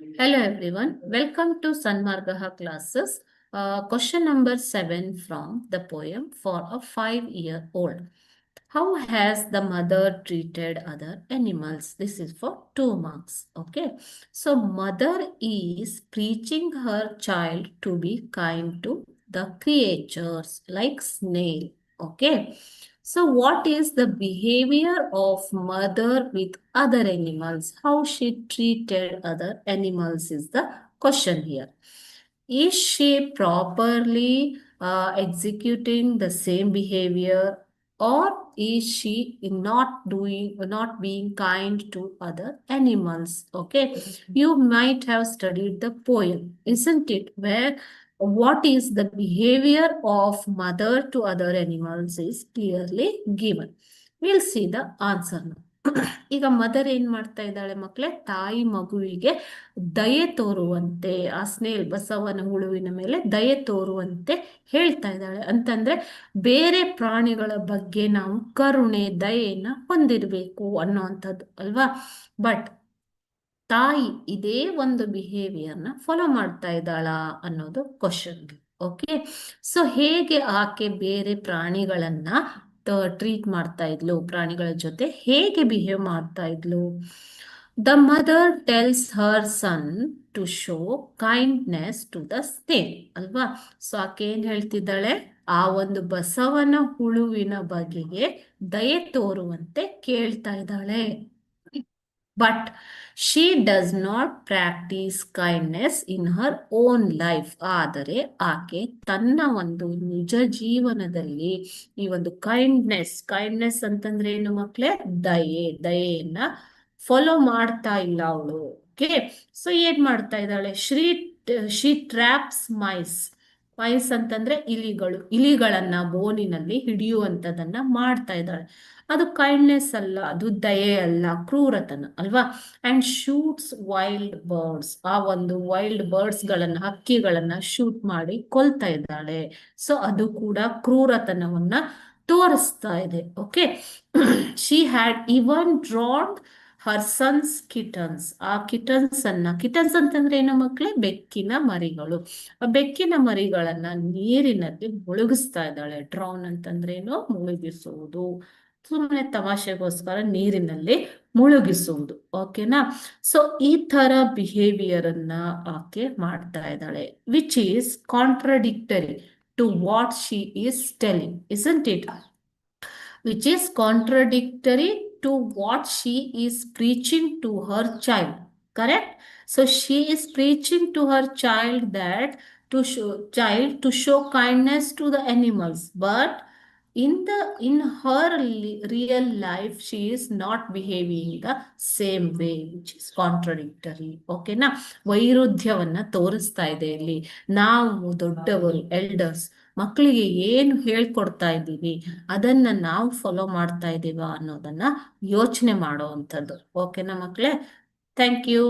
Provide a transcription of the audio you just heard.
Hello everyone, welcome to Sanmargaha classes. Question number 7 from the poem for a 5-year-old. How has the mother treated other animals? This is for 2 marks. Okay. So mother is preaching her child to be kind to the creatures like snail. Okay. So what is the behavior of mother with other animals? How she treated other animals is the question here. Is she properly executing the same behavior, or is she not being kind to other animals? Okay, you might have studied the poem, isn't it? Where what is the behavior of mother to other animals is clearly given. We'll see the answer now. ಈಗ mother ಏನ್ ಮಾಡ್ತಾ ಇದ್ದಾಳೆ ಮಕ್ಕಳೇ, ತಾಯಿ ಮಗುವಿಗೆ ದಯೆ ತೋರುವಂತೆ, ಆ snail ಬಸವನ ಹುಳುವಿನ ಮೇಲೆ ದಯೆ ತೋರುವಂತೆ ಹೇಳ್ತಾ ಇದ್ದಾಳೆ. ಅಂತಂದ್ರೆ ಬೇರೆ ಪ್ರಾಣಿಗಳ ಬಗ್ಗೆ ನಾವು ಕರುಣೆ ದಯೆಯನ್ನ ಹೊಂದಿರಬೇಕು ಅನ್ನೋವಂಥದ್ದು ಅಲ್ವಾ. ಬಟ್ ತಾಯಿ ಇದೇ ಒಂದು ಬಿಹೇವಿಯರ್ನ ಫಾಲೋ ಮಾಡ್ತಾ ಇದ್ದಾಳ ಅನ್ನೋದು ಕ್ವಶನ್. ಓಕೆ, ಸೊ ಹೇಗೆ ಆಕೆ ಬೇರೆ ಪ್ರಾಣಿಗಳನ್ನ ಟ್ರೀಟ್ ಮಾಡ್ತಾ ಇದ್ಲು, ಪ್ರಾಣಿಗಳ ಜೊತೆ ಹೇಗೆ ಬಿಹೇವ್ ಮಾಡ್ತಾ ಇದ್ಲು? The mother tells her son to show kindness to the snail ಅಲ್ವಾ. ಸೊ ಆಕೆ ಏನ್ ಹೇಳ್ತಿದ್ದಾಳೆ, ಆ ಒಂದು ಬಸವನ ಹುಳುವಿನ ಬಗೆಗೆ ದಯೆ ತೋರುವಂತೆ ಕೇಳ್ತಾ ಇದ್ದಾಳೆ. But she does not practice kindness in Har own life. ಆದರೆ ಆಕೆ ತನ್ನ ಒಂದು ನಿಜ ಜೀವನದಲ್ಲಿ ಈ ಒಂದು ಕೈಂಡ್ನೆಸ್ ಅಂತಂದ್ರೆ ಏನು ಮಕ್ಕಳೇ, ದಯೆಯನ್ನ ಫಾಲೋ ಮಾಡ್ತಾ ಇಲ್ಲ ಅವಳು. ಓಕೆ, ಸೊ ಏನ್ ಮಾಡ್ತಾ ಇದ್ದಾಳೆ, ಶಿ ಟ್ರ್ಯಾಪ್ಸ್ ಮೈಸ್ ಅಂತಂದ್ರೆ ಇಲಿಗಳನ್ನ ಬೋನಿನಲ್ಲಿ ಹಿಡಿಯುವಂತದನ್ನ ಮಾಡ್ತಾ ಇದ್ದಾಳೆ. ಅದು ಕೈಂಡ್ನೆಸ್ ಅಲ್ಲ, ಅದು ದಯೆ ಅಲ್ಲ, ಕ್ರೂರತನ ಅಲ್ವಾ. ಅಂಡ್ ಶೂಟ್ಸ್ ವೈಲ್ಡ್ ಬರ್ಡ್ಸ್, ಆ ಒಂದು ವೈಲ್ಡ್ ಬರ್ಡ್ಸ್ ಗಳನ್ನ, ಹಕ್ಕಿಗಳನ್ನ ಶೂಟ್ ಮಾಡಿ ಕೊಲ್ತಾ ಇದ್ದಾಳೆ. ಸೊ ಅದು ಕೂಡ ಕ್ರೂರತನವನ್ನ ತೋರಿಸ್ತಾ ಇದೆ. Okay, she had even drawn her sons kittens. ಆ ಕಿಟನ್ಸ್ ಅಂತಂದ್ರೆ ಏನು ಮಕ್ಕಳೇ, ಬೆಕ್ಕಿನ ಮರಿಗಳು. ಆ ಬೆಕ್ಕಿನ ಮರಿಗಳನ್ನ ನೀರಿನಲ್ಲಿ ಮುಳುಗಿಸ್ತಾ ಇದ್ದಾಳೆ. ಡ್ರಾನ್ ಅಂತಂದ್ರೆ ಏನು, ಮುಳುಗಿಸುವುದು. ಸುಮ್ಮನೆ ತಮಾಷೆಗೋಸ್ಕರ ನೀರಿನಲ್ಲಿ ಮುಳುಗಿಸುವುದು. ಓಕೆನಾ. ಸೊ ಈ ತರ ಬಿಹೇವಿಯರ್ ಅನ್ನ ಆಕೆ ಮಾಡ್ತಾ ಇದ್ದಾಳೆ, which is contradictory to what she is telling, isn't it? which is contradictory to what she is preaching to her child. Correct? So she is preaching to her child that to show kindness to the animals, but in her real life she is not behaving the same way, which is contradictory. Okay na, ವೈರುಧ್ಯವನ್ನ ತೋರಿಸ್ತಾ ಇದೆ ಇಲ್ಲಿ. ನಾವು ದೊಡ್ಡವರು, elders, ಮಕ್ಕಳಿಗೆ ಏನು ಹೇಳ್ಕೊಡ್ತಾ ಇದ್ದೀವಿ, ಅದನ್ನ ನಾವು ಫಾಲೋ ಮಾಡ್ತಾ ಇದ್ದೀವ ಅನ್ನೋದನ್ನ ಯೋಚನೆ ಮಾಡುವಂಥದ್ದು. ಓಕೆನಾ ಮಕ್ಕಳೇ? Thank you.